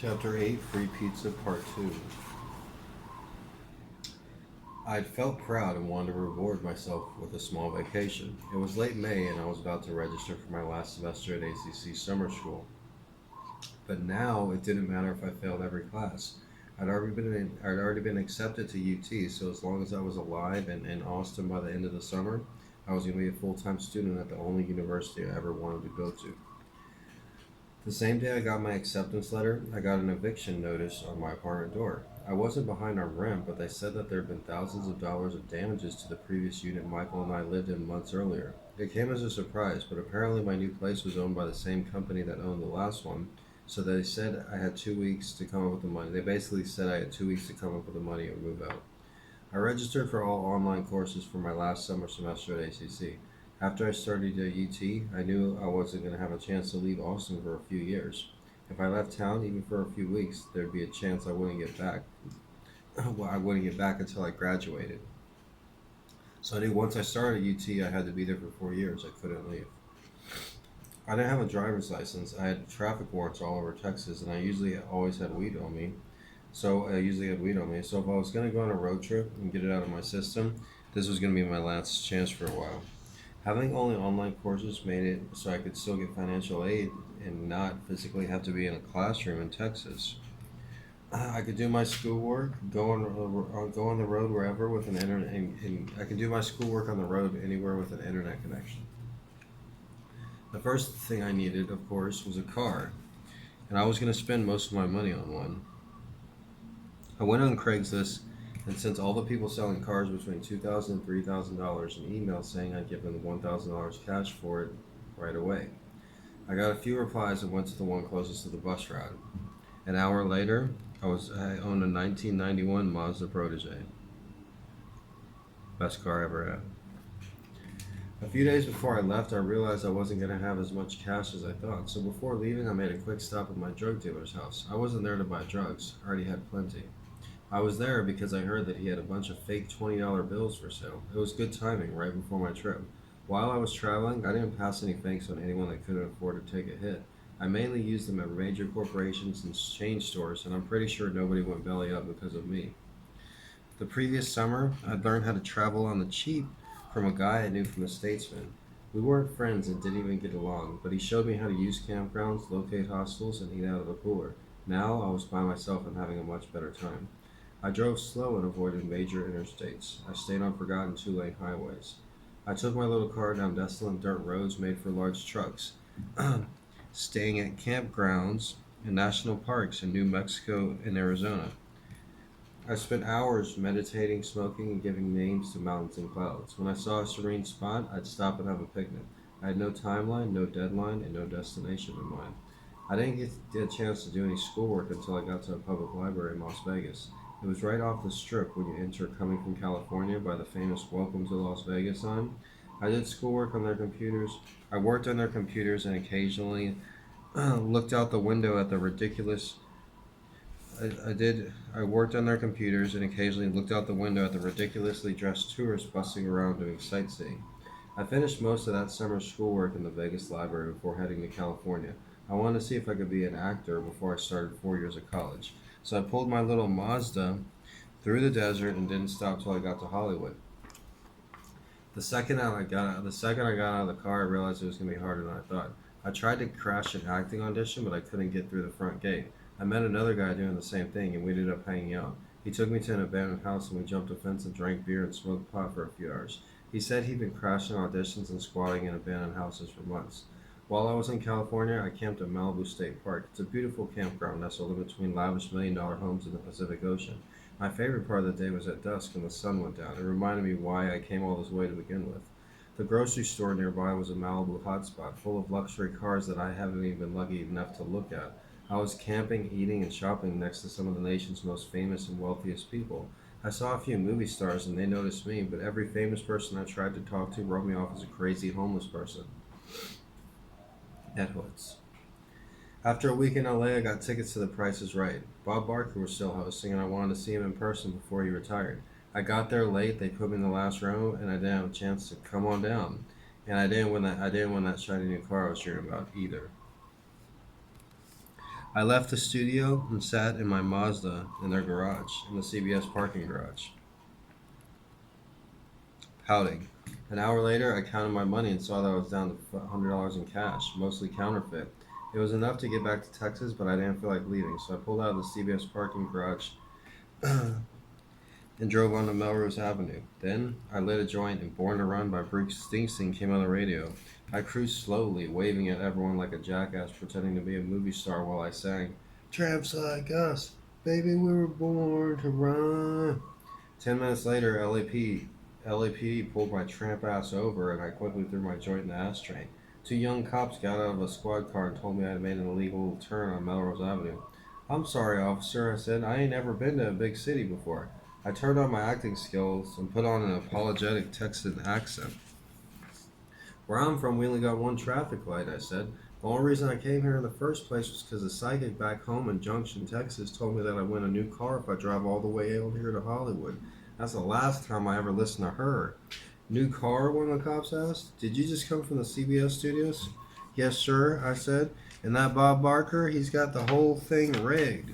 Chapter 8 Free Pizza Part 2. I'd felt proud and wanted to reward myself with a small vacation. It was late May and I was about to register for my last semester at ACC summer school. But now it didn't matter if I failed every class. I'd already been accepted to UT, so as long as I was alive and in Austin by the end of the summer, I was going to be a full-time student at the only university I ever wanted to go to. The same day I got my acceptance letter, I got an eviction notice on my apartment door. I wasn't behind on rent, but they said that there had been thousands of dollars of damages to the previous unit Michael and I lived in months earlier. It came as a surprise, but apparently my new place was owned by the same company that owned the last one, so they said I had 2 weeks to come up with the money. They basically said I had 2 weeks to come up with the money or move out. I registered for all online courses for my last summer semester at ACC. After I started at UT, I knew I wasn't going to have a chance to leave Austin for a few years. If I left town even for a few weeks, there'd be a chance I wouldn't get back. Well, I wouldn't get back until I graduated. So I knew once I started at UT, I had to be there for 4 years. I couldn't leave. I didn't have a driver's license. I had traffic warrants all over Texas, and I usually always had weed on me. So if I was going to go on a road trip and get it out of my system, this was going to be my last chance for a while. Having only online courses made it so I could still get financial aid and not physically have to be in a classroom in Texas. I could do my schoolwork, go on the road wherever with an internet, and I could do my schoolwork on the road anywhere with an internet connection. The first thing I needed, of course, was a car, and I was going to spend most of my money on one. I went on Craigslist and sent all the people selling cars between $2,000 and $3,000 an email saying I'd give them $1,000 cash for it right away. I got a few replies and went to the one closest to the bus route. An hour later, I owned a 1991 Mazda Protege. Best car I ever had. A few days before I left, I realized I wasn't going to have as much cash as I thought, so before leaving, I made a quick stop at my drug dealer's house. I wasn't there to buy drugs, I already had plenty. I was there because I heard that he had a bunch of fake $20 bills for sale. It was good timing right before my trip. While I was traveling, I didn't pass any fakes on anyone that couldn't afford to take a hit. I mainly used them at major corporations and chain stores, and I'm pretty sure nobody went belly up because of me. The previous summer, I'd learned how to travel on the cheap from a guy I knew from the Statesman. We weren't friends and didn't even get along, but he showed me how to use campgrounds, locate hostels, and eat out of a cooler. Now I was by myself and having a much better time. I drove slow and avoided major interstates. I stayed on forgotten two-lane highways. I took my little car down desolate dirt roads made for large trucks, staying at campgrounds and national parks in New Mexico and Arizona. I spent hours meditating, smoking, and giving names to mountains and clouds. When I saw a serene spot, I'd stop and have a picnic. I had no timeline, no deadline, and no destination in mind. I didn't get a chance to do any schoolwork until I got to a public library in Las Vegas. It was right off the strip when you enter coming from California by the famous Welcome to Las Vegas sign. I did schoolwork on their computers. I worked on their computers and occasionally looked out the window at the ridiculous I worked on their computers and occasionally looked out the window at the ridiculously dressed tourists busting around doing sightseeing. I finished most of that summer's schoolwork in the Vegas library before heading to California. I wanted to see if I could be an actor before I started 4 years of college. So I pulled my little Mazda through the desert and didn't stop till I got to Hollywood. The second I got out of the car, I realized it was going to be harder than I thought. I tried to crash an acting audition, but I couldn't get through the front gate. I met another guy doing the same thing, and we ended up hanging out. He took me to an abandoned house, and we jumped a fence and drank beer and smoked pot for a few hours. He said he'd been crashing auditions and squatting in abandoned houses for months. While I was in California, I camped at Malibu State Park. It's a beautiful campground nestled in between lavish million-dollar homes in the Pacific Ocean. My favorite part of the day was at dusk when the sun went down. It reminded me why I came all this way to begin with. The grocery store nearby was a Malibu hotspot, full of luxury cars that I haven't even been lucky enough to look at. I was camping, eating, and shopping next to some of the nation's most famous and wealthiest people. I saw a few movie stars and they noticed me, but every famous person I tried to talk to wrote me off as a crazy homeless person. At Hoods. After a week in LA, I got tickets to The Price is Right. Bob Barker was still hosting, and I wanted to see him in person before he retired. I got there late. They put me in the last row, and I didn't have a chance to come on down. And I didn't win that. I didn't win that shiny new car I was dreaming about either. I left the studio and sat in my Mazda in their garage, in the CBS parking garage, pouting. An hour later, I counted my money and saw that I was down to $100 in cash, mostly counterfeit. It was enough to get back to Texas, but I didn't feel like leaving, so I pulled out of the CBS parking garage and drove onto Melrose Avenue. Then I lit a joint and Born to Run by Bruce Springsteen came on the radio. I cruised slowly, waving at everyone like a jackass, pretending to be a movie star while I sang, Tramps like us, baby, we were born to run. 10 minutes later, LAPD pulled my tramp ass over and I quickly threw my joint in the ashtray. Two young cops got out of a squad car and told me I had made an illegal turn on Melrose Avenue. I'm sorry, officer, I said. I ain't never been to a big city before. I turned on my acting skills and put on an apologetic Texan accent. Where I'm from, we only got one traffic light, I said. The only reason I came here in the first place was because a psychic back home in Junction, Texas told me that I win a new car if I drive all the way out here to Hollywood. That's the last time I ever listened to her. New car? One of the cops asked. Did you just come from the CBS studios? Yes, sir, I said. And that Bob Barker, he's got the whole thing rigged.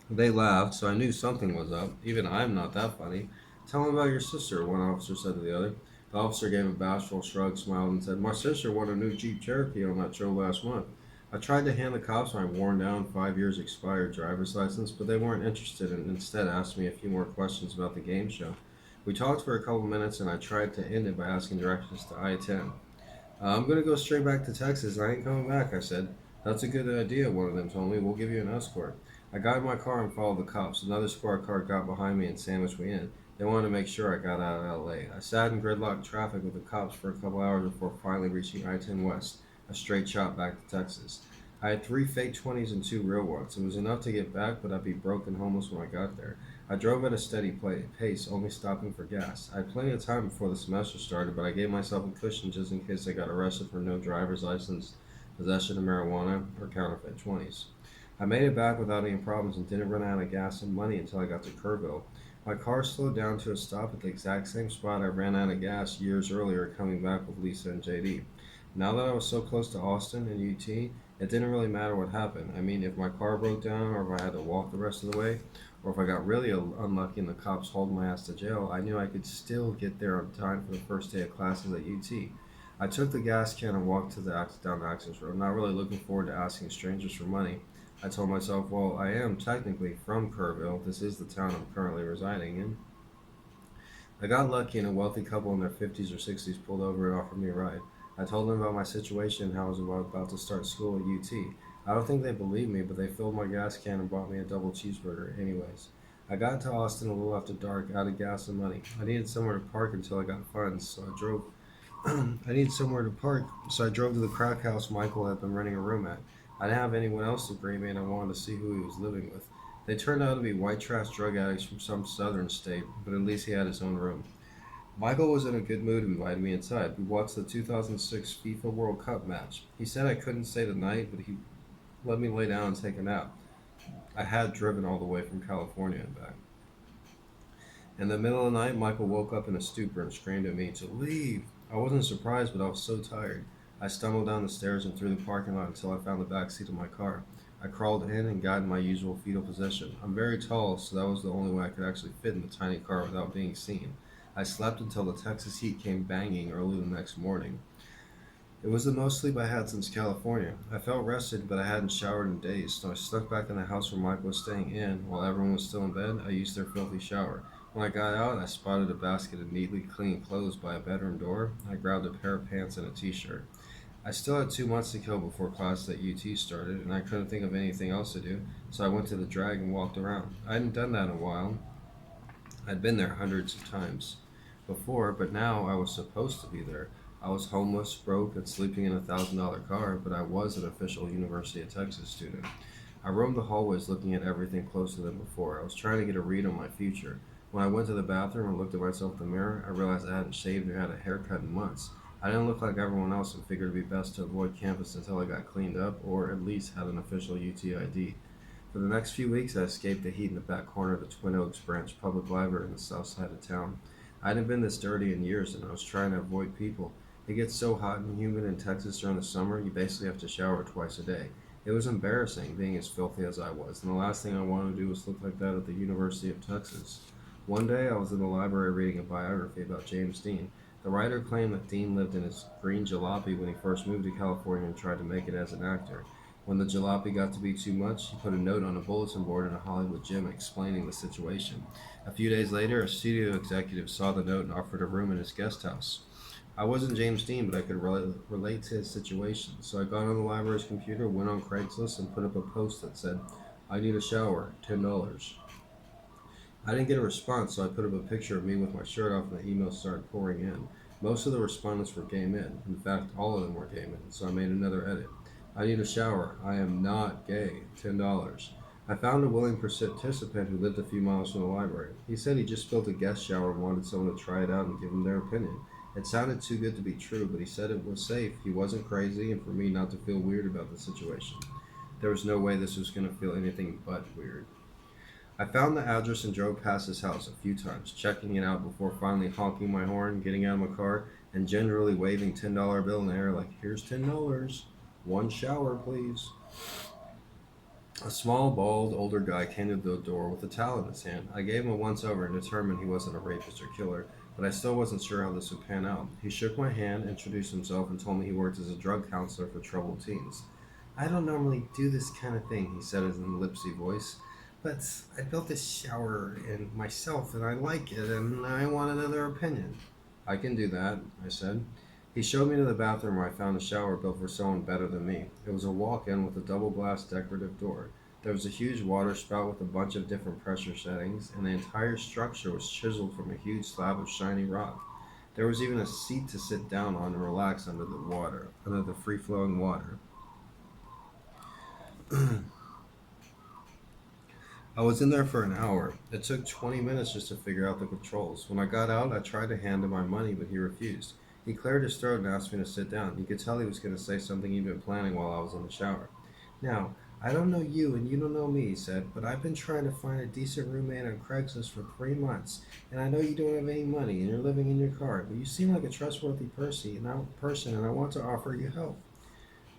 They laughed, so I knew something was up. Even I'm not that funny. Tell him about your sister, one officer said to the other. The officer gave a bashful shrug, smiled, and said, My sister won a new Jeep Cherokee on that show last month. I tried to hand the cops my worn down 5 years expired driver's license, but they weren't interested and instead asked me a few more questions about the game show. We talked for a couple minutes and I tried to end it by asking directions to I-10. I'm going to go straight back to Texas. I ain't coming back, I said. That's a good idea, one of them told me. We'll give you an escort. I got in my car and followed the cops. Another squad car got behind me and sandwiched me in. They wanted to make sure I got out of LA. I sat in gridlocked traffic with the cops for a couple hours before finally reaching I-10 West, a straight shot back to Texas. I had 3 fake 20s and 2 real ones. It was enough to get back, but I'd be broke and homeless when I got there. I drove at a steady pace, only stopping for gas. I had plenty of time before the semester started, but I gave myself a cushion just in case I got arrested for no driver's license, possession of marijuana, or counterfeit 20s. I made it back without any problems and didn't run out of gas and money until I got to Kerrville. My car slowed down to a stop at the exact same spot I ran out of gas years earlier coming back with Lisa and JD. Now that I was so close to Austin and UT, it didn't really matter what happened. I mean, if my car broke down or if I had to walk the rest of the way, or if I got really unlucky and the cops hauled my ass to jail, I knew I could still get there on time for the first day of classes at UT. I took the gas can and walked down the access road, not really looking forward to asking strangers for money. I told myself, well, I am technically from Kerrville. This is the town I'm currently residing in. I got lucky and a wealthy couple in their 50s or 60s pulled over and offered me a ride. I told them about my situation and how I was about to start school at UT. I don't think they believed me, but they filled my gas can and bought me a double cheeseburger anyways. I got to Austin a little after dark, out of gas and money. I needed somewhere to park until I got funds, so I drove. I needed somewhere to park, so I drove to the crack house Michael had been renting a room at. I didn't have anyone else to greet me, and I wanted to see who he was living with. They turned out to be white trash drug addicts from some southern state, but at least he had his own room. Michael was in a good mood and invited me inside. We watched the 2006 FIFA World Cup match. He said I couldn't stay the night, but he let me lay down and take a nap. I had driven all the way from California and back. In the middle of the night, Michael woke up in a stupor and screamed at me to leave. I wasn't surprised, but I was so tired. I stumbled down the stairs and through the parking lot until I found the back seat of my car. I crawled in and got in my usual fetal position. I'm very tall, so that was the only way I could actually fit in the tiny car without being seen. I slept until the Texas heat came banging early the next morning. It was the most sleep I had since California. I felt rested, but I hadn't showered in days, so I snuck back in the house where Mike was staying in. While everyone was still in bed, I used their filthy shower. When I got out, I spotted a basket of neatly clean clothes by a bedroom door. I grabbed a pair of pants and a t-shirt. I still had 2 months to kill before class at UT started, and I couldn't think of anything else to do, so I went to the drag and walked around. I hadn't done that in a while. I'd been there hundreds of times before, but now I was supposed to be there. I was homeless, broke, and sleeping in a $1,000 car, but I was an official University of Texas student. I roamed the hallways looking at everything closer than before. I was trying to get a read on my future. When I went to the bathroom and looked at myself in the mirror, I realized I hadn't shaved or had a haircut in months. I didn't look like everyone else and figured it'd be best to avoid campus until I got cleaned up or at least had an official UTID. For the next few weeks, I escaped the heat in the back corner of the Twin Oaks Branch Public Library in the south side of town. I hadn't been this dirty in years, and I was trying to avoid people. It gets so hot and humid in Texas during the summer, you basically have to shower twice a day. It was embarrassing, being as filthy as I was, and the last thing I wanted to do was look like that at the University of Texas. One day, I was in the library reading a biography about James Dean. The writer claimed that Dean lived in his green jalopy when he first moved to California and tried to make it as an actor. When the jalopy got to be too much, he put a note on a bulletin board in a Hollywood gym explaining the situation. A few days later, a studio executive saw the note and offered a room in his guest house. I wasn't James Dean, but I could relate to his situation. So I got on the library's computer, went on Craigslist, and put up a post that said, "I need a shower, $10." I didn't get a response, so I put up a picture of me with my shirt off, and the emails started pouring in. Most of the respondents were gay men. In fact, all of them were gay men, so I made another edit. "I need a shower. I am not gay, $10." I found a willing participant who lived a few miles from the library. He said he just built a guest shower and wanted someone to try it out and give him their opinion. It sounded too good to be true, but he said it was safe, he wasn't crazy, and for me not to feel weird about the situation. There was no way this was going to feel anything but weird. I found the address and drove past his house a few times, checking it out before finally honking my horn, getting out of my car, and generally waving $10 bill in the air like, "Here's $10. One shower, please." A small, bald, older guy came to the door with a towel in his hand. I gave him a once-over and determined he wasn't a rapist or killer, but I still wasn't sure how this would pan out. He shook my hand, introduced himself, and told me he worked as a drug counselor for troubled teens. "I don't normally do this kind of thing," he said in a lipsy voice, "but I built this shower in myself and I like it and I want another opinion." "I can do that," I said. He showed me to the bathroom where I found a shower built for someone better than me. It was a walk-in with a double glass decorative door. There was a huge water spout with a bunch of different pressure settings, and the entire structure was chiseled from a huge slab of shiny rock. There was even a seat to sit down on and relax under the free-flowing water. I was in there for an hour. It took 20 minutes just to figure out the controls. When I got out, I tried to hand him my money, but he refused. He cleared his throat and asked me to sit down. You could tell he was going to say something he'd been planning while I was in the shower. "Now, I don't know you and you don't know me," he said, "but I've been trying to find a decent roommate on Craigslist for 3 months, and I know you don't have any money and you're living in your car, but you seem like a trustworthy person, and I want to offer you help."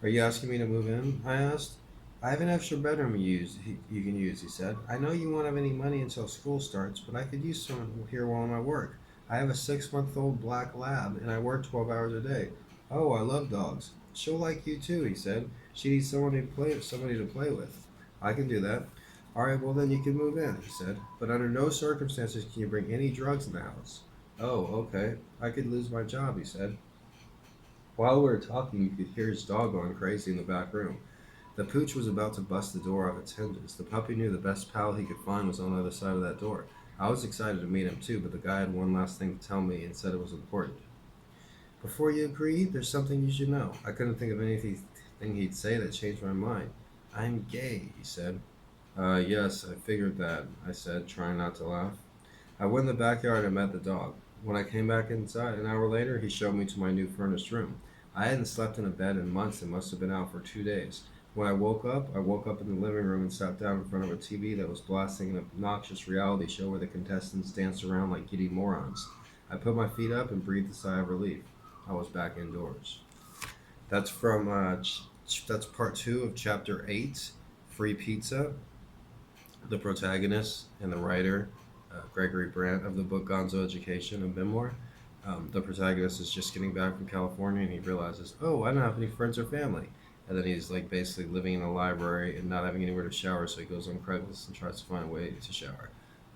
"Are you asking me to move in?" I asked. "I have an extra bedroom you can use," he said. "I know you won't have any money until school starts, but I could use someone here while I'm at work. I have a 6-month-old black lab, and I work 12 hours a day." "Oh, I love dogs." "She'll like you too," he said. "She needs somebody to play with." "I can do that." "All right, well then you can move in," he said. "But under no circumstances can you bring any drugs in the house." "Oh, okay. I could lose my job," he said. While we were talking, you could hear his dog going crazy in the back room. The pooch was about to bust the door off its hinges. The puppy knew the best pal he could find was on the other side of that door. I was excited to meet him too, but the guy had one last thing to tell me and said it was important. "Before you agree, there's something you should know." I couldn't think of anything he'd say that changed my mind. "I'm gay," he said. Yes, I figured that," I said, trying not to laugh. I went in the backyard and met the dog. When I came back inside an hour later, he showed me to my new furnished room. I hadn't slept in a bed in months and must have been out for 2 days. When I woke up in the living room and sat down in front of a TV that was blasting an obnoxious reality show where the contestants danced around like giddy morons. I put my feet up and breathed a sigh of relief. I was back indoors. That's from that's part 2 of chapter 8, Free Pizza. The protagonist and the writer, Gregory Brandt of the book Gonzo Education, a memoir. The protagonist is just getting back from California and he realizes, "Oh, I don't have any friends or family." And then he's like basically living in a library and not having anywhere to shower, so he goes on Craigslist and tries to find a way to shower.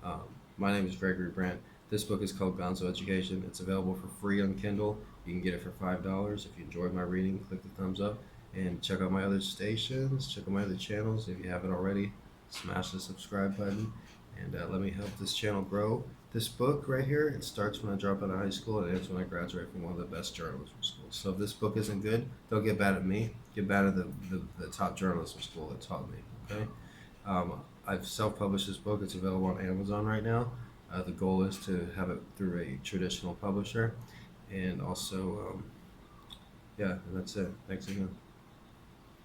Um, my name is Gregory Brandt. This book is called Gonzo Education. It's available for free on Kindle. You can get it for $5. If you enjoyed my reading, click the thumbs up and check out my other stations, check out my other channels if you haven't already. Smash the subscribe button and let me help this channel grow. This book right here, it starts when I drop out of high school and it ends when I graduate from one of the best journalism schools. So if this book isn't good, don't get bad at me. Get bad at the top journalism school that taught me, okay? I've self-published this book. It's available on Amazon right now. The goal is to have it through a traditional publisher. And also, yeah, and that's it. Thanks again.